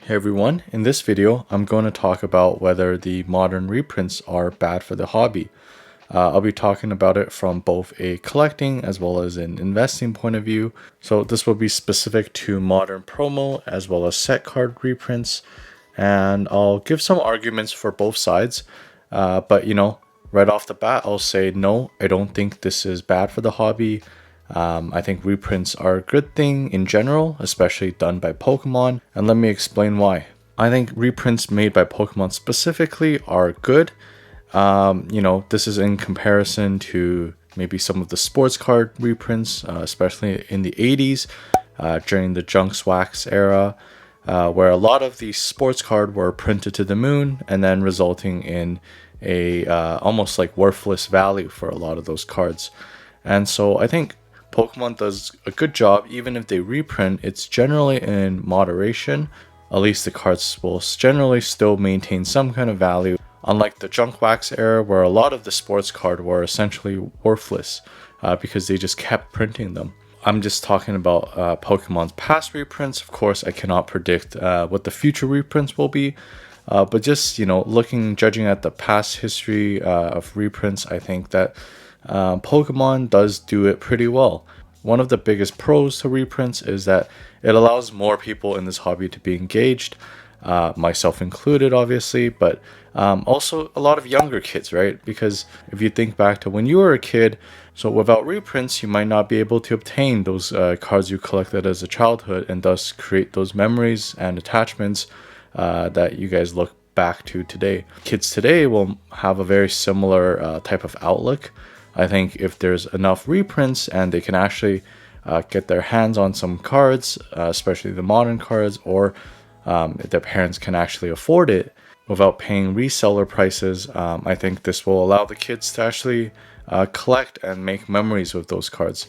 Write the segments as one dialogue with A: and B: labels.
A: Hey everyone, in this video I'm going to talk about whether the modern reprints are bad for the hobby. I'll be talking about it from both a collecting as well as an investing point of view. So this will be specific to modern promo as well as set card reprints, and I'll give some arguments for both sides. But right off the bat I'll say no, I don't think this is bad for the hobby. I think reprints are a good thing in general, especially done by Pokemon, and let me explain why. I think reprints made by Pokemon specifically are good. This is in comparison to maybe some of the sports card reprints, especially in the 80s, during the Junks Wax era, where a lot of these sports cards were printed to the moon and then resulting in a almost like worthless value for a lot of those cards. And so I think Pokemon does a good job. Even if they reprint, it's generally in moderation. At least the cards will generally still maintain some kind of value, unlike the Junk Wax era where a lot of the sports cards were essentially worthless because they just kept printing them. I'm just talking about Pokemon's past reprints. Of course, I cannot predict what the future reprints will be, but just judging at the past history of reprints, I think that Pokemon does do it pretty well. One of the biggest pros to reprints is that it allows more people in this hobby to be engaged, myself included, obviously, but also a lot of younger kids, right? Because if you think back to when you were a kid, so without reprints, you might not be able to obtain those cards you collected as a childhood and thus create those memories and attachments that you guys look back to today. Kids today will have a very similar type of outlook. I think if there's enough reprints and they can actually get their hands on some cards, especially the modern cards, or if their parents can actually afford it without paying reseller prices, I think this will allow the kids to actually collect and make memories with those cards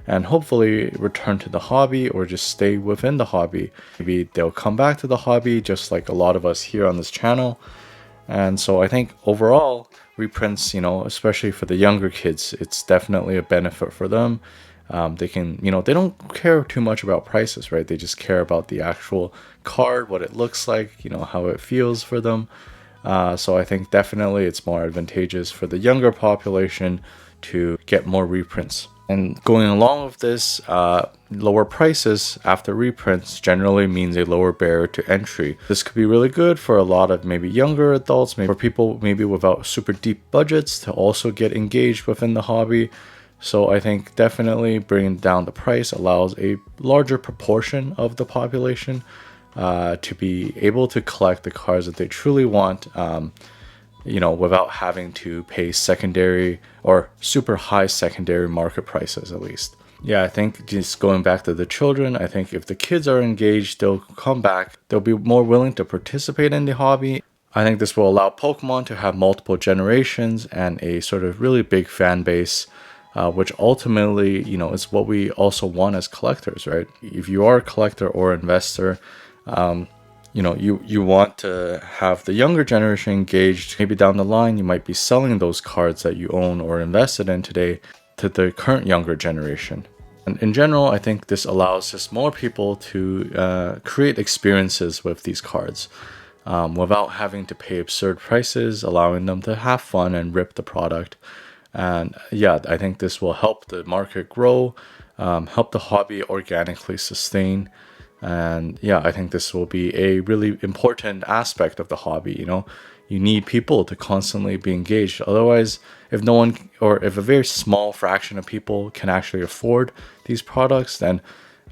A: and hopefully return to the hobby or just stay within the hobby. Maybe they'll come back to the hobby just like a lot of us here on this channel. And so I think overall, reprints, especially for the younger kids, it's definitely a benefit for them. They can, they don't care too much about prices, right? They just care about the actual card, what it looks like, how it feels for them. So I think definitely it's more advantageous for the younger population to get more reprints. And going along with this, lower prices after reprints generally means a lower barrier to entry. This could be really good for a lot of maybe younger adults, maybe for people maybe without super deep budgets to also get engaged within the hobby. So I think definitely bringing down the price allows a larger proportion of the population to be able to collect the cards that they truly want, without having to pay secondary or super high secondary market prices at least. Yeah, I think just going back to the children, I think if the kids are engaged, they'll come back. They'll be more willing to participate in the hobby. I think this will allow Pokemon to have multiple generations and a sort of really big fan base, which ultimately, is what we also want as collectors, right? If you are a collector or investor, you want to have the younger generation engaged. Maybe down the line, you might be selling those cards that you own or invested in today to the current younger generation. And in general, I think this allows just more people to create experiences with these cards without having to pay absurd prices, allowing them to have fun and rip the product. And yeah, I think this will help the market grow, help the hobby organically sustain. And yeah, I think this will be a really important aspect of the hobby. You need people to constantly be engaged. Otherwise, if no one, or if a very small fraction of people can actually afford these products, then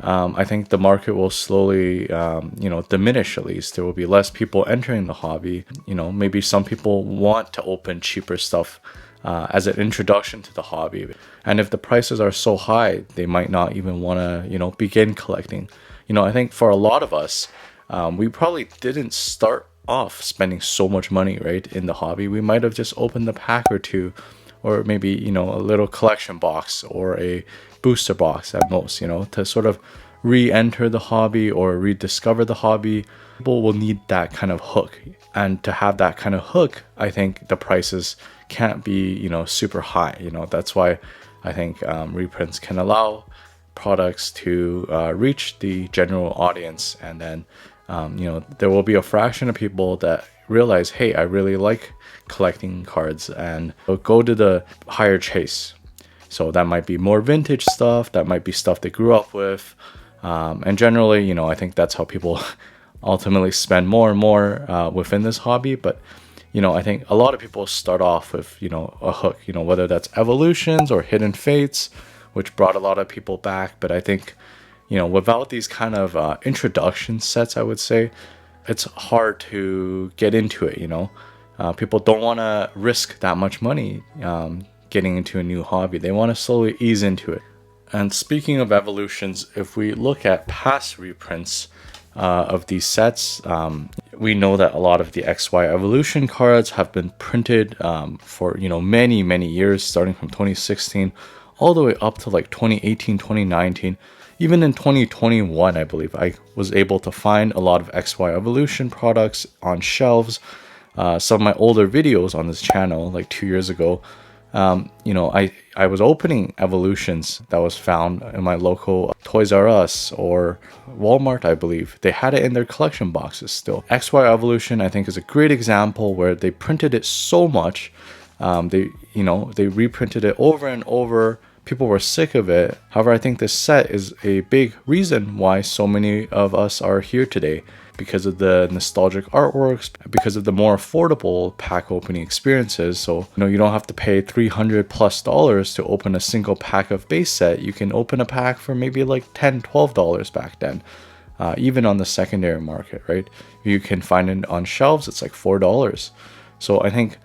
A: I think the market will slowly, diminish. At least there will be less people entering the hobby. Maybe some people want to open cheaper stuff as an introduction to the hobby. And if the prices are so high, they might not even want to, begin collecting. I think for a lot of us, we probably didn't start off spending so much money, right, in the hobby. We might have just opened a pack or two, or maybe, a little collection box or a booster box at most, to sort of re-enter the hobby or rediscover the hobby. People will need that kind of hook. And to have that kind of hook, I think the prices can't be, super high. That's why I think reprints can allow products to reach the general audience and then There will be a fraction of people that realize, hey, I really like collecting cards, and they'll go to the higher chase. So that might be more vintage stuff, that might be stuff they grew up with. And generally, I think that's how people ultimately spend more and more within this hobby. But, I think a lot of people start off with, a hook, whether that's Evolutions or Hidden Fates, which brought a lot of people back. But I think, without these kind of introduction sets, I would say, it's hard to get into it, People don't want to risk that much money getting into a new hobby. They want to slowly ease into it. And speaking of evolutions, if we look at past reprints of these sets, we know that a lot of the XY evolution cards have been printed for many years, starting from 2016 all the way up to like 2018, 2019. Even in 2021, I believe, I was able to find a lot of XY evolution products on shelves. Some of my older videos on this channel, like 2 years ago, I was opening evolutions that was found in my local Toys R Us or Walmart, I believe. They had it in their collection boxes still. XY evolution, I think, is a great example where they printed it so much. They reprinted it over and over. People were sick of it. However, I think this set is a big reason why so many of us are here today, because of the nostalgic artworks, because of the more affordable pack opening experiences. So, you don't have to pay $300+ to open a single pack of base set. You can open a pack for maybe like $10, $12 back then, even on the secondary market, right? You can find it on shelves, it's like $4. So I think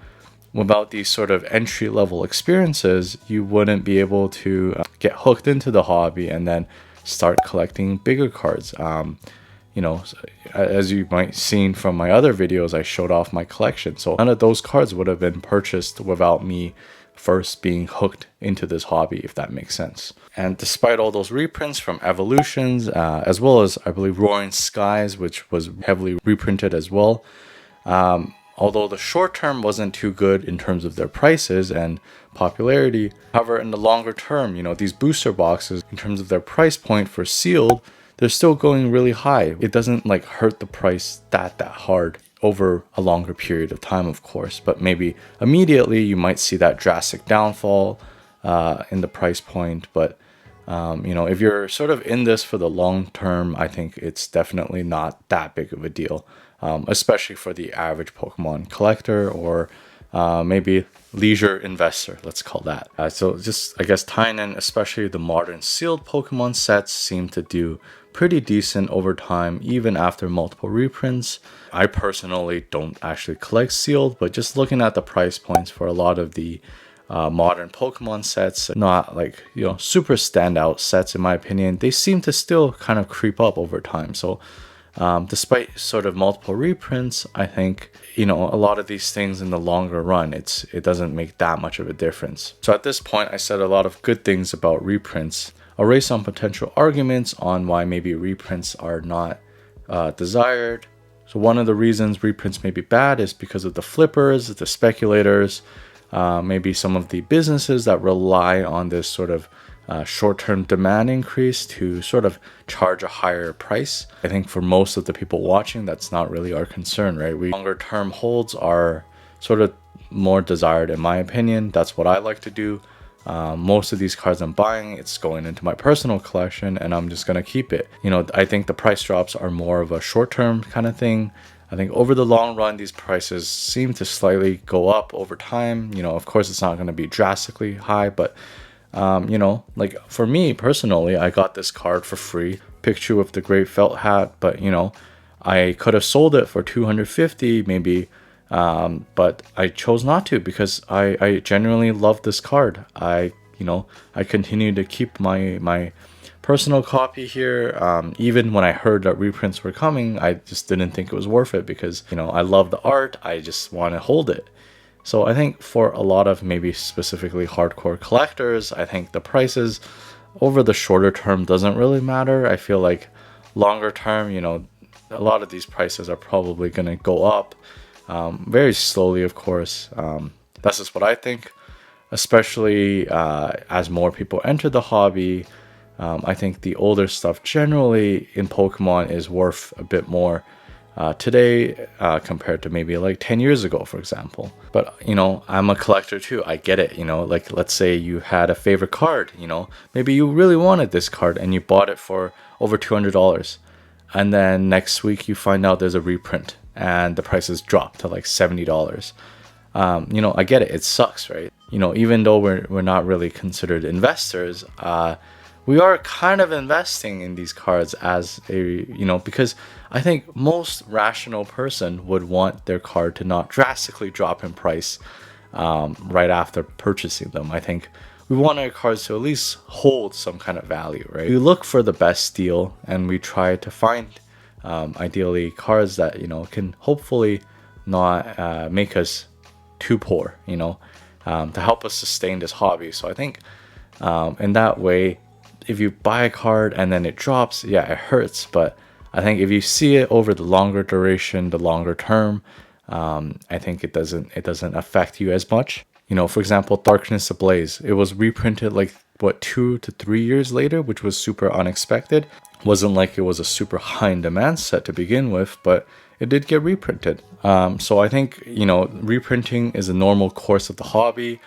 A: without these sort of entry-level experiences, you wouldn't be able to get hooked into the hobby and then start collecting bigger cards. As you might seen from my other videos, I showed off my collection. So none of those cards would have been purchased without me first being hooked into this hobby, if that makes sense. And despite all those reprints from Evolutions, as well as I believe Roaring Skies, which was heavily reprinted as well, although the short term wasn't too good in terms of their prices and popularity, however, in the longer term, these booster boxes, in terms of their price point for sealed, they're still going really high. It doesn't like hurt the price that hard over a longer period of time, of course, but maybe immediately you might see that drastic downfall in the price point. But if you're sort of in this for the long term, I think it's definitely not that big of a deal, especially for the average Pokemon collector or maybe leisure investor, let's call that. So just, I guess, tying in, especially the modern sealed Pokemon sets seem to do pretty decent over time, even after multiple reprints. I personally don't actually collect sealed, but just looking at the price points for a lot of the modern Pokemon sets, not like, super standout sets in my opinion, they seem to still kind of creep up over time. So despite sort of multiple reprints, I think, a lot of these things in the longer run, it doesn't make that much of a difference. So at this point, I said a lot of good things about reprints. I'll raise some potential arguments on why maybe reprints are not desired. So one of the reasons reprints may be bad is because of the flippers, the speculators, maybe some of the businesses that rely on this sort of short-term demand increase to sort of charge a higher price. I think for most of the people watching, that's not really our concern, right? Longer-term holds are sort of more desired in my opinion. That's what I like to do. Most of these cards I'm buying, it's going into my personal collection and I'm just gonna keep it. I think the price drops are more of a short-term kind of thing. I think over the long run, these prices seem to slightly go up over time. Of course, it's not going to be drastically high, but like for me personally, I got this card for free, picture with the great felt hat, but I could have sold it for 250 maybe, but I chose not to because I genuinely love this card. I continue to keep my personal copy here. Even when I heard that reprints were coming, I just didn't think it was worth it because I love the art. I just want to hold it. So I think for a lot of maybe specifically hardcore collectors, I think the prices over the shorter term doesn't really matter. I feel like longer term, a lot of these prices are probably going to go up very slowly, of course. That's just what I think, especially as more people enter the hobby. I think the older stuff generally in Pokemon is worth a bit more today compared to maybe like 10 years ago, for example. But, I'm a collector too. I get it. Like let's say you had a favorite card, maybe you really wanted this card and you bought it for over $200. And then next week you find out there's a reprint and the prices drop to like $70. I get it. It sucks, right? Even though we're not really considered investors, we are kind of investing in these cards as because I think most rational person would want their card to not drastically drop in price right after purchasing them. I think we want our cards to at least hold some kind of value, right? We look for the best deal and we try to find ideally cards that can hopefully not make us too poor, to help us sustain this hobby. So I think in that way, if you buy a card and then it drops, yeah, it hurts. But I think if you see it over the longer duration, the longer term, I think it doesn't affect you as much. For example, Darkness Ablaze, it was reprinted like 2 to 3 years later, which was super unexpected. Wasn't like it was a super high in demand set to begin with, but it did get reprinted. So I think reprinting is a normal course of the hobby.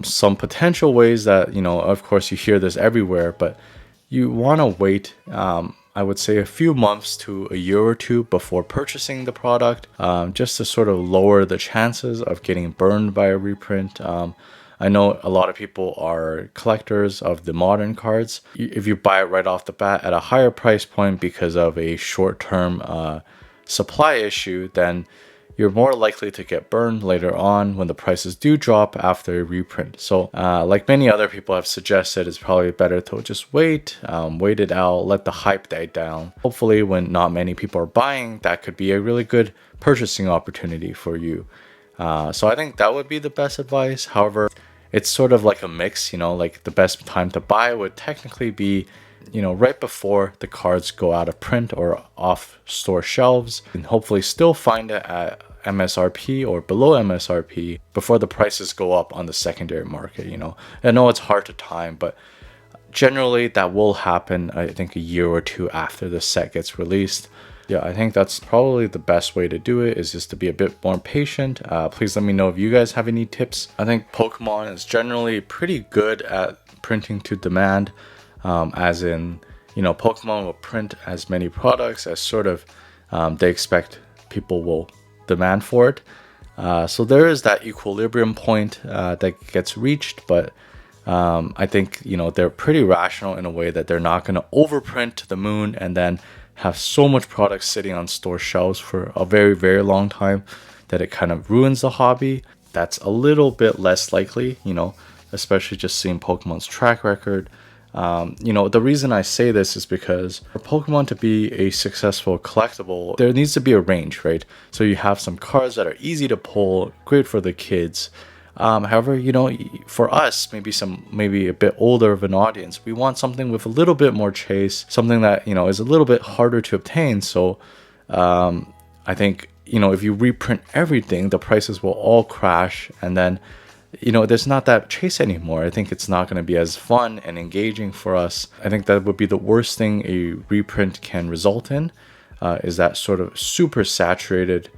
A: Some potential ways that of course you hear this everywhere, but you want to wait I would say a few months to a year or two before purchasing the product, just to sort of lower the chances of getting burned by a reprint. I know a lot of people are collectors of the modern cards. If you buy it right off the bat at a higher price point because of a short-term supply issue, then you're more likely to get burned later on when the prices do drop after a reprint. So like many other people have suggested, it's probably better to just wait it out, let the hype die down. Hopefully when not many people are buying, that could be a really good purchasing opportunity for you. So I think that would be the best advice. However, it's sort of like a mix, like the best time to buy would technically be right before the cards go out of print or off store shelves, and hopefully still find it at MSRP or below MSRP before the prices go up on the secondary market. I know it's hard to time, but generally that will happen, I think, a year or two after the set gets released. Yeah, I think that's probably the best way to do it, is just to be a bit more patient. Please let me know if you guys have any tips. I think Pokemon is generally pretty good at printing to demand. As in, Pokemon will print as many products as sort of they expect people will demand for it. So there is that equilibrium point that gets reached, but I think, they're pretty rational in a way that they're not going to overprint to the moon and then have so much product sitting on store shelves for a very, very long time that it kind of ruins the hobby. That's a little bit less likely, especially just seeing Pokemon's track record. The reason I say this is because for Pokemon to be a successful collectible, there needs to be a range, right? So you have some cards that are easy to pull, great for the kids. However, for us, maybe a bit older of an audience, we want something with a little bit more chase, something that, is a little bit harder to obtain. So I think, if you reprint everything, the prices will all crash, and then there's not that chase anymore. I think it's not going to be as fun and engaging for us. I think that would be the worst thing a reprint can result in, is that sort of super saturated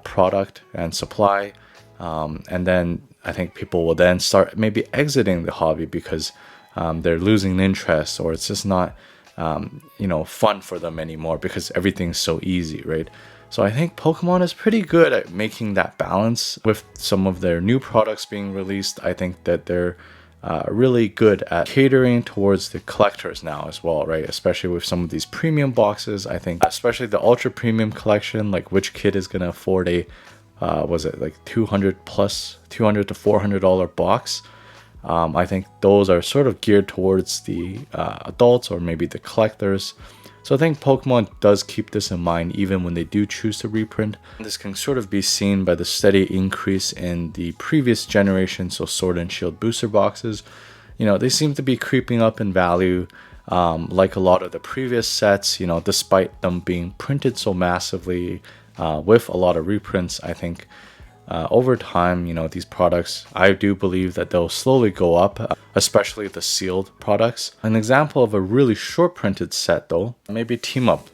A: product and supply. And then I think people will then start maybe exiting the hobby because they're losing interest, or it's just not fun for them anymore because everything's so easy, right? So I think Pokemon is pretty good at making that balance with some of their new products being released. I think that they're really good at catering towards the collectors now as well, right? Especially with some of these premium boxes. I think especially the ultra premium collection, like which kid is going to afford a, was it like $200 to $400 box? I think those are sort of geared towards the adults or maybe the collectors. So I think Pokemon does keep this in mind even when they do choose to reprint. This can sort of be seen by the steady increase in the previous generation, so Sword and Shield booster boxes. They seem to be creeping up in value, like a lot of the previous sets, despite them being printed so massively with a lot of reprints. I think over time, these products, I do believe that they'll slowly go up, especially the sealed products. An example of a really short printed set though, maybe Team Up.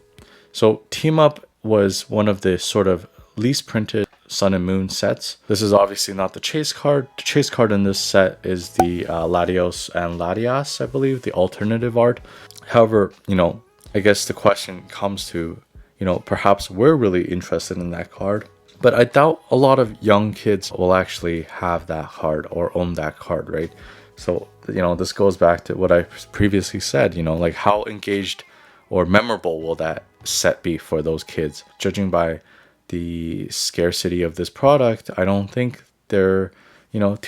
A: So Team Up was one of the sort of least printed Sun and Moon sets. This is obviously not the chase card. The chase card in this set is the Latios and Latias, I believe, the alternative art. However, I guess the question comes to, perhaps we're really interested in that card. But I doubt a lot of young kids will actually have that card or own that card, right? So, this goes back to what I previously said, like how engaged or memorable will that set be for those kids? Judging by the scarcity of this product, I don't think too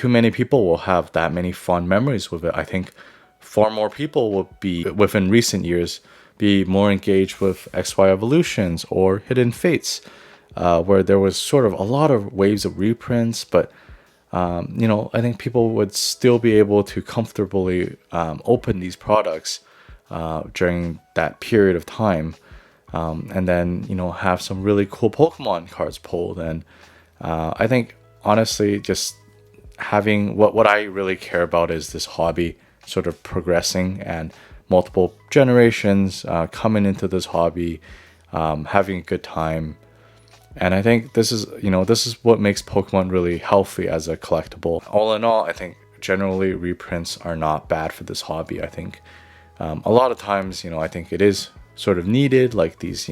A: many people will have that many fond memories with it. I think far more people will be, within recent years, be more engaged with XY Evolutions or Hidden Fates, where there was sort of a lot of waves of reprints, but I think people would still be able to comfortably open these products during that period of time, and then have some really cool Pokemon cards pulled. And I think honestly, just having what I really care about is this hobby sort of progressing and multiple generations coming into this hobby, having a good time. And I think this is what makes Pokemon really healthy as a collectible. All in all, I think generally reprints are not bad for this hobby. I think a lot of times, I think it is sort of needed. Like these,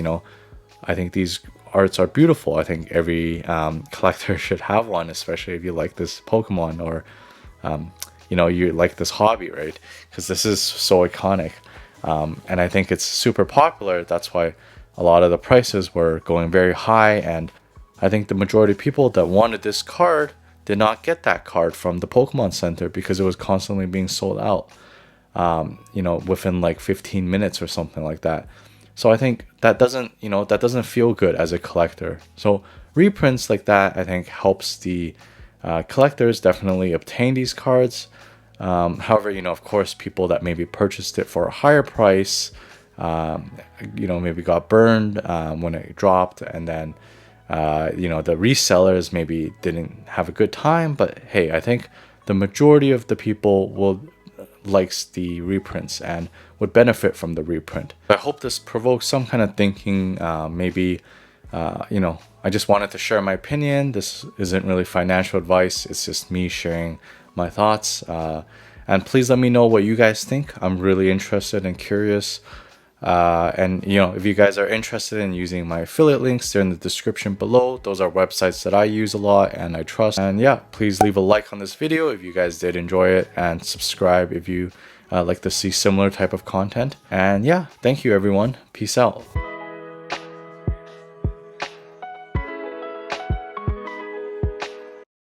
A: I think these arts are beautiful. I think every collector should have one, especially if you like this Pokemon or you like this hobby, right? Because this is so iconic, and I think it's super popular. That's why a lot of the prices were going very high, and I think the majority of people that wanted this card did not get that card from the Pokemon Center because it was constantly being sold out, within like 15 minutes or something like that. So I think that doesn't feel good as a collector. So reprints like that, I think, helps the collectors definitely obtain these cards. However, of course, people that maybe purchased it for a higher price, maybe got burned when it dropped, and then the resellers maybe didn't have a good time. But hey, I think the majority of the people likes the reprints and would benefit from the reprint. I hope this provokes some kind of thinking. Maybe I just wanted to share my opinion. This isn't really financial advice. It's just me sharing my thoughts. And please let me know what you guys think. I'm really interested and curious. And if you guys are interested in using my affiliate links, they're in the description below. Those are websites that I use a lot and I trust. And yeah, please leave a like on this video if you guys did enjoy it, and subscribe if you like to see similar type of content. And yeah, thank you everyone. Peace out.